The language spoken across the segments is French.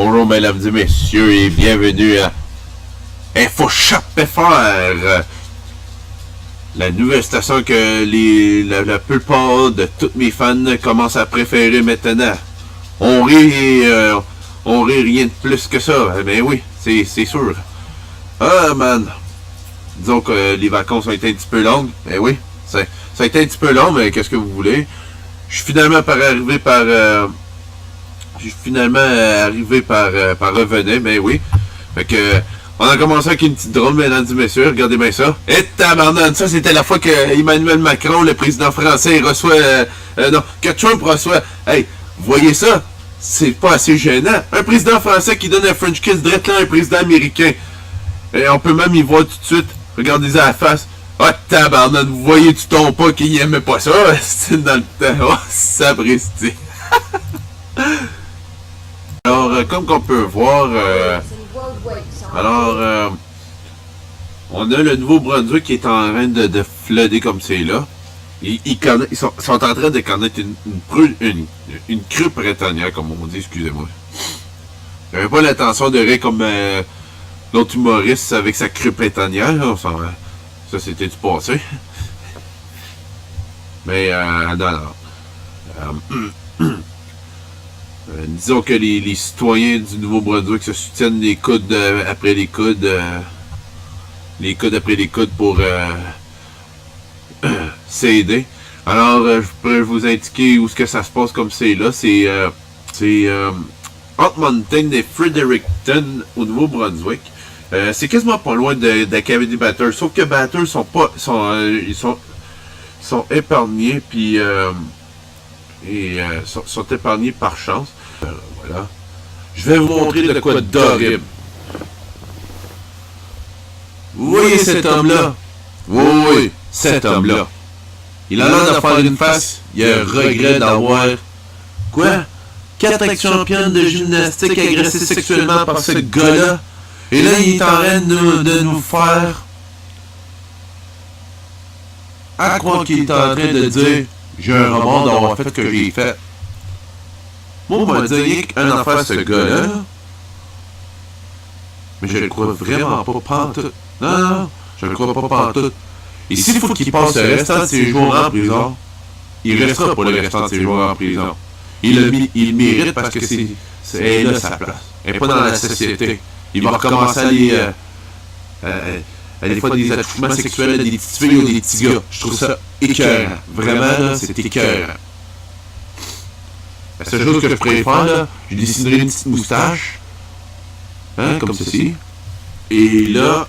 Bonjour mesdames et messieurs et bienvenue à Info Shop FR, la nouvelle station que la plupart de tous mes fans commencent à préférer maintenant. On rit rien de plus que ça, mais oui, c'est sûr. Ah man, disons que les vacances ont été un petit peu longues, mais oui, ça a été un petit peu long, mais qu'est-ce que vous voulez? Je suis finalement arrivé par revenir, mais oui. Fait que, on a commencé avec une petite drôle, mesdames et messieurs, regardez bien ça. Et tabarnak, ça c'était la fois que Emmanuel Macron, le président français, que Trump reçoit. Hey, vous voyez ça? C'est pas assez gênant. Un président français qui donne un French kiss direct là à un président américain. Et on peut même y voir tout de suite. Regardez-y à la face. Ah, tabarnak, vous voyez du ton pas qu'il aimait pas ça, c'est dans le temps. Oh, sapristi. Alors, comme qu'on peut voir, on a le Nouveau-Brunswick qui est en train de flooder comme c'est là. Ils sont en train de connaître une crue printanière, comme on dit, excusez-moi. J'avais pas l'intention de rire comme l'autre humoriste avec sa crue printanière. Ça, c'était du passé. Mais, disons que les citoyens du Nouveau-Brunswick se soutiennent les coudes après les coudes. Les coudes après les coudes pour s'aider. Alors, je pourrais vous indiquer où est-ce que ça se passe comme c'est là. C'est entre Moncton et Fredericton au Nouveau-Brunswick. C'est quasiment pas loin d'Acadie Bathurst. Sauf que Bathurst sont épargnés puis sont épargnés par chance. Voilà. Je vais vous montrer de quoi d'horrible. Vous voyez cet homme-là? Oui, cet homme-là. Il a l'air de faire une face. Il a un regret d'avoir... Quoi? 4 ex-championnes de gymnastique agressées sexuellement par ce gars-là. Et là, il est en train de nous faire... À croire qu'il est en train de dire... J'ai un remords d'avoir fait ce que j'ai fait. Moi, on m'a dit qu'un affaire ce gars-là... Mais je le crois vraiment pas pantoute. Non, je le crois pas pantoute. Et s'il faut qu'il passe le restant de ses jours en prison, il restera pour le restant de ses jours en prison. Il le mérite parce que c'est là sa place. Elle n'est pas dans la société. Il va recommencer à des fois des attouchements sexuels à des petites filles ou des petits gars. Je trouve ça écœurant. Vraiment, là, c'est écœurant. La seule chose que je pourrais faire, là, je dessinerai une petite moustache. Hein, comme ceci. Et là,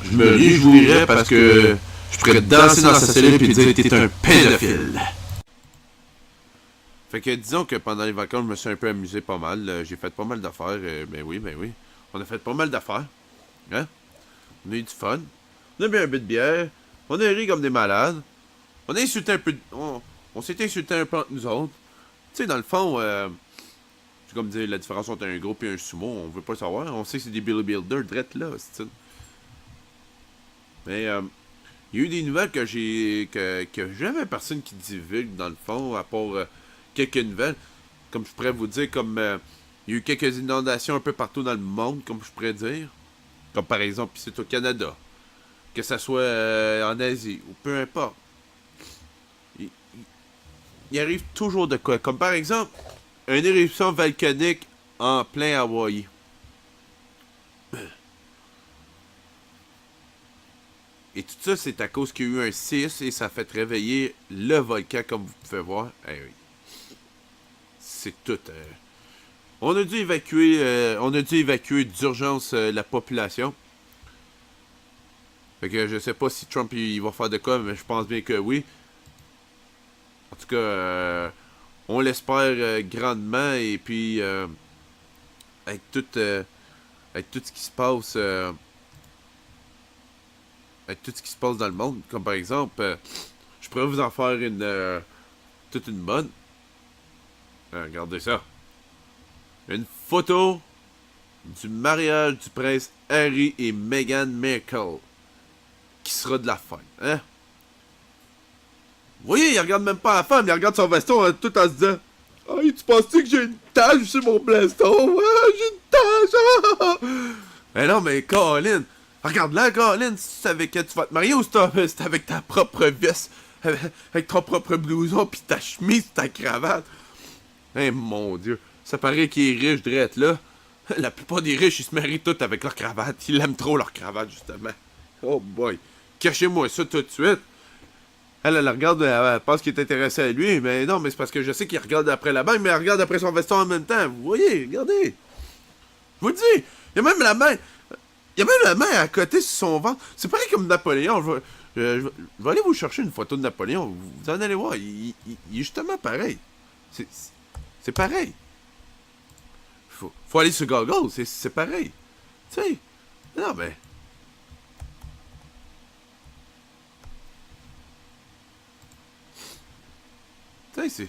je me réjouirais parce que je pourrais danser dans sa cellule et dire t'es un pédophile. Fait que disons que pendant les vacances, je me suis un peu amusé pas mal. J'ai fait pas mal d'affaires. Ben oui. On a fait pas mal d'affaires. Hein? On a eu du fun. On a bu un peu de bière. On a ri comme des malades. On a insulté un peu. On s'est insulté un peu entre nous autres. Tu sais, dans le fond, c'est comme dire la différence entre un gros et un sumo. On veut pas le savoir. On sait que c'est des Billy Builders, drette là, c'est ça. Mais il y a eu des nouvelles que jamais personne qui divulgue dans le fond, à part quelques nouvelles. Comme je pourrais vous dire, comme il y a eu quelques inondations un peu partout dans le monde, comme je pourrais dire. Comme par exemple, c'est au Canada. Que ça soit en Asie, ou peu importe. Il arrive toujours de quoi. Comme par exemple, une éruption volcanique en plein Hawaï. Et tout ça, c'est à cause qu'il y a eu un séisme et ça a fait réveiller le volcan, comme vous pouvez voir. Eh oui. C'est tout. On a dû évacuer d'urgence la population. Fait que je sais pas si Trump il va faire de quoi, mais je pense bien que oui. En tout cas, on l'espère grandement. Et puis, avec tout ce qui se passe... avec tout ce qui se passe dans le monde, comme par exemple, je pourrais vous en faire toute une bonne. Regardez ça. Une photo du mariage du prince Harry et Meghan Markle, qui sera de la femme, hein? Vous voyez, il regarde même pas la femme, il regarde son veston tout en se disant « Ah, tu penses-tu que j'ai une tache sur mon blaston? Ah, Mais non, mais Colin, regarde là, Colin, c'est avec que tu vas te marier ou c'est avec ta propre veste, avec ton propre blouson, pis ta chemise, ta cravate? Eh mon Dieu, ça paraît qu'il est riche, drette là. La plupart des riches, ils se marient tous avec leur cravate. Ils aiment trop leur cravate, justement. Oh boy, cachez-moi ça tout de suite. Elle regarde, elle pense qu'il est intéressé à lui, mais non, mais c'est parce que je sais qu'il regarde après la banque, mais elle regarde après son veston en même temps. Vous voyez, regardez. Je vous le dis, il y a même la main. Il y a même la main à côté sur son ventre. C'est pareil comme Napoléon. Je vais aller vous chercher une photo de Napoléon. Vous en allez voir. Il est justement pareil. C'est pareil. Faut aller sur Google. C'est pareil. Tu sais. Non, mais. Tu sais,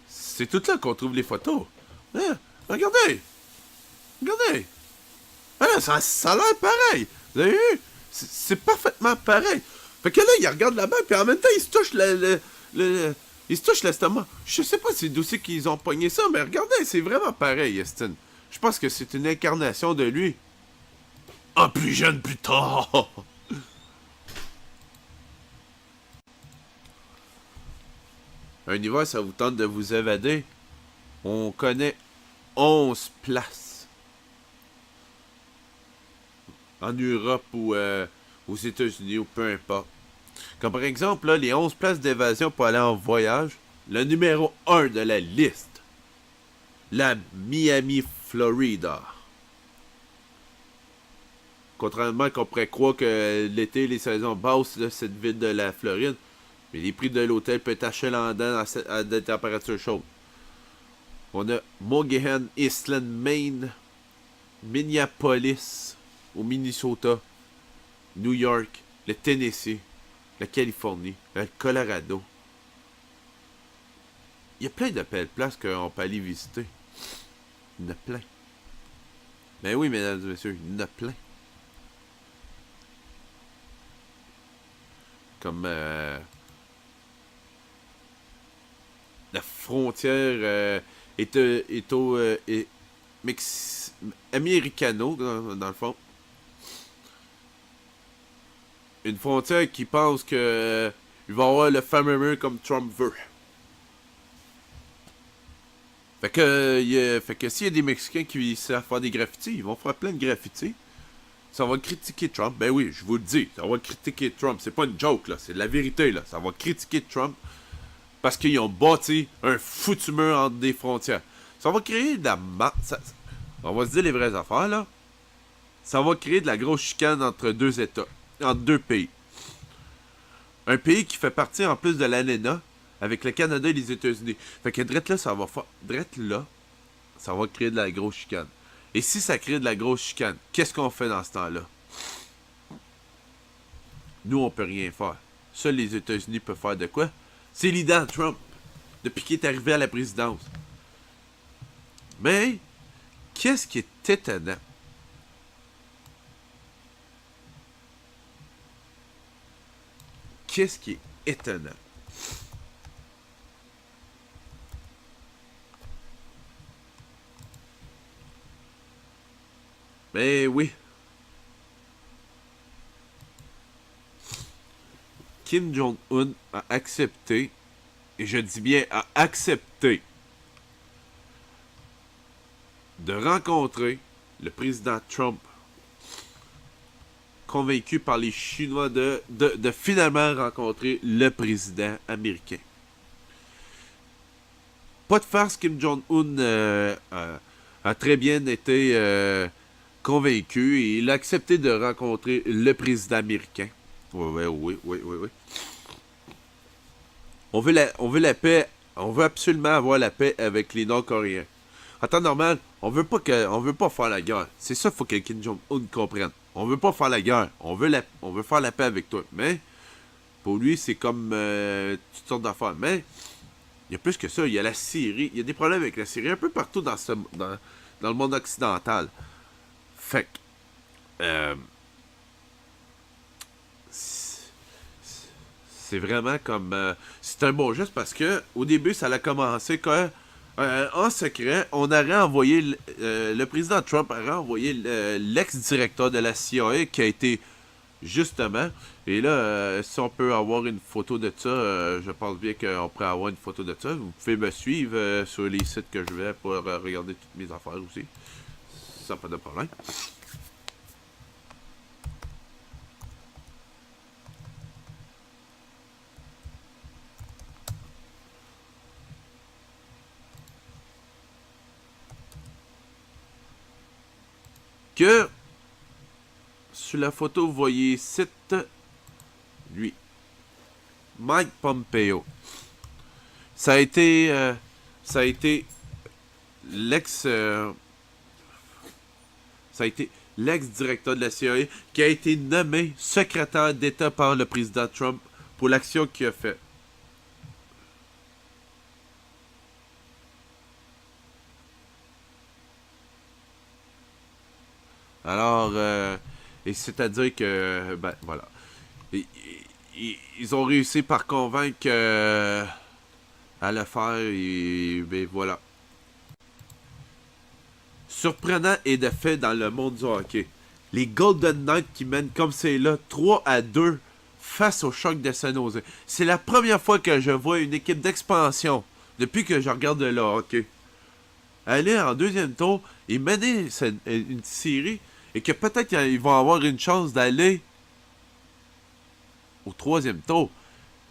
c'est tout là qu'on trouve les photos. Hein? Regardez. Regardez. Ah, ça a l'air pareil. Vous avez vu? C'est parfaitement pareil. Fait que là, il regarde là-bas, puis en même temps, il se touche il se touche l'estomac. Je sais pas c'est d'où c'est qu'ils ont pogné ça, mais regardez, c'est vraiment pareil, Estin. Je pense que c'est une incarnation de lui. En plus jeune, plus tard. Un hiver, ça vous tente de vous évader? On connaît 11 places. En Europe ou aux États-Unis ou peu importe. Comme par exemple, là, les 11 places d'évasion pour aller en voyage. Le numéro 1 de la liste. La Miami, Florida. Contrairement qu'on pourrait croire que l'été, les saisons basses de cette ville de la Floride, mais les prix de l'hôtel peuvent être achalandants à des températures chaudes. On a Mogollon Island, Maine, Minneapolis, au Minnesota, New York, le Tennessee, la Californie, le Colorado. Il y a plein de belles places qu'on peut aller visiter. Il y en a plein. Ben oui, mesdames et messieurs, il y en a plein. Comme la frontière est au Americano, dans le fond. Une frontière qui pense que il va y avoir le fameux mur comme Trump veut. Fait que s'il y a des Mexicains qui savent faire des graffitis, ils vont faire plein de graffitis. Ça va critiquer Trump. Ben oui, je vous le dis, ça va critiquer Trump. C'est pas une joke, là. C'est la vérité, là. Ça va critiquer Trump parce qu'ils ont bâti un foutu mur entre des frontières. Ça va créer de la on va se dire les vraies affaires, là. Ça va créer de la grosse chicane entre deux États. Entre deux pays. Un pays qui fait partie en plus de l'ANENA avec le Canada et les États-Unis. Fait que drette là, ça va créer de la grosse chicane. Et si ça crée de la grosse chicane, qu'est-ce qu'on fait dans ce temps-là? Nous, on peut rien faire. Seuls les États-Unis peuvent faire de quoi? C'est l'idée de Trump, depuis qu'il est arrivé à la présidence. Mais, qu'est-ce qui est étonnant? Qu'est-ce qui est étonnant? Mais oui. Kim Jong-un a accepté, et je dis bien a accepté, de rencontrer le président Trump, convaincu par les Chinois de finalement rencontrer le président américain. Pas de farce, Kim Jong-un a très bien été convaincu et il a accepté de rencontrer le président américain. Oui. On veut la paix. On veut absolument avoir la paix avec les Nord-Coréens. En temps normal, on veut pas faire la guerre. C'est ça qu'il faut que Kim Jong-un comprenne. On veut pas faire la guerre. On veut faire la paix avec toi. Mais, pour lui, c'est comme toutes sortes d'affaires. Mais, il y a plus que ça. Il y a la Syrie. Il y a des problèmes avec la Syrie un peu partout dans le monde occidental. Fait que, c'est vraiment comme... c'est un bon geste parce que au début, ça a commencé quand En secret, on aurait envoyé, le président Trump aurait envoyé l'ex-directeur de la CIA qui a été justement, et là, si on peut avoir une photo de ça, je pense bien qu'on pourrait avoir une photo de ça. Vous pouvez me suivre sur les sites que je vais pour regarder toutes mes affaires aussi. Ça, pas de problème. Que sur la photo, vous voyez site lui, Mike Pompeo. Ça a été, ça a été l'ex, ça a été l'ex-directeur de la CIA qui a été nommé secrétaire d'État par le président Trump pour l'action qu'il a fait. Alors, et c'est-à-dire que, ben voilà, ils ont réussi par convaincre à le faire et ben voilà. Surprenant et de fait dans le monde du hockey. Les Golden Knights qui mènent comme c'est là 3-2 face au Choc de San Jose. C'est la première fois que je vois une équipe d'expansion depuis que je regarde le hockey aller en deuxième tour et mener une série et que peut-être qu'ils vont avoir une chance d'aller au troisième tour.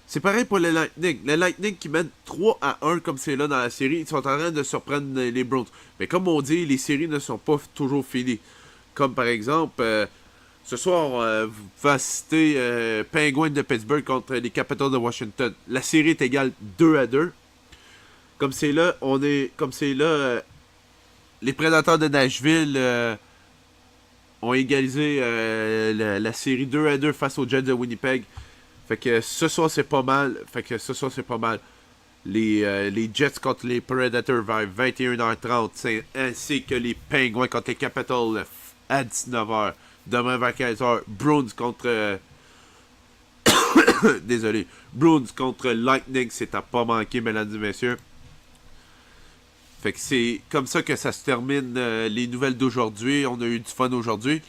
C'est pareil pour le Lightning. Le Lightning qui mène 3-1 comme c'est là dans la série, ils sont en train de surprendre les Browns. Mais comme on dit, les séries ne sont pas toujours finies. Comme par exemple, ce soir, vous pouvez assister Penguins de Pittsburgh contre les Capitals de Washington. La série est égale 2-2. Comme c'est là, les Prédateurs de Nashville ont égalisé la série 2-2 face aux Jets de Winnipeg. Fait que ce soir, c'est pas mal. Les Jets contre les Predators vers 21h30, ainsi que les Penguins contre les Capitals à 19h. Demain vers 15h, Bruins contre... désolé. Bruins contre Lightning, c'est à pas manquer, mesdames et messieurs. Fait que c'est comme ça que ça se termine les nouvelles d'aujourd'hui. On a eu du fun aujourd'hui.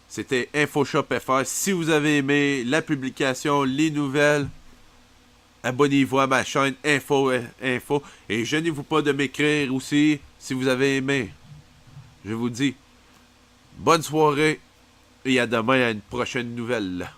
C'était InfoShop FR. Si vous avez aimé la publication, les nouvelles, abonnez-vous à ma chaîne Info. Et gênez-vous pas de m'écrire aussi si vous avez aimé. Je vous dis bonne soirée et à demain à une prochaine nouvelle.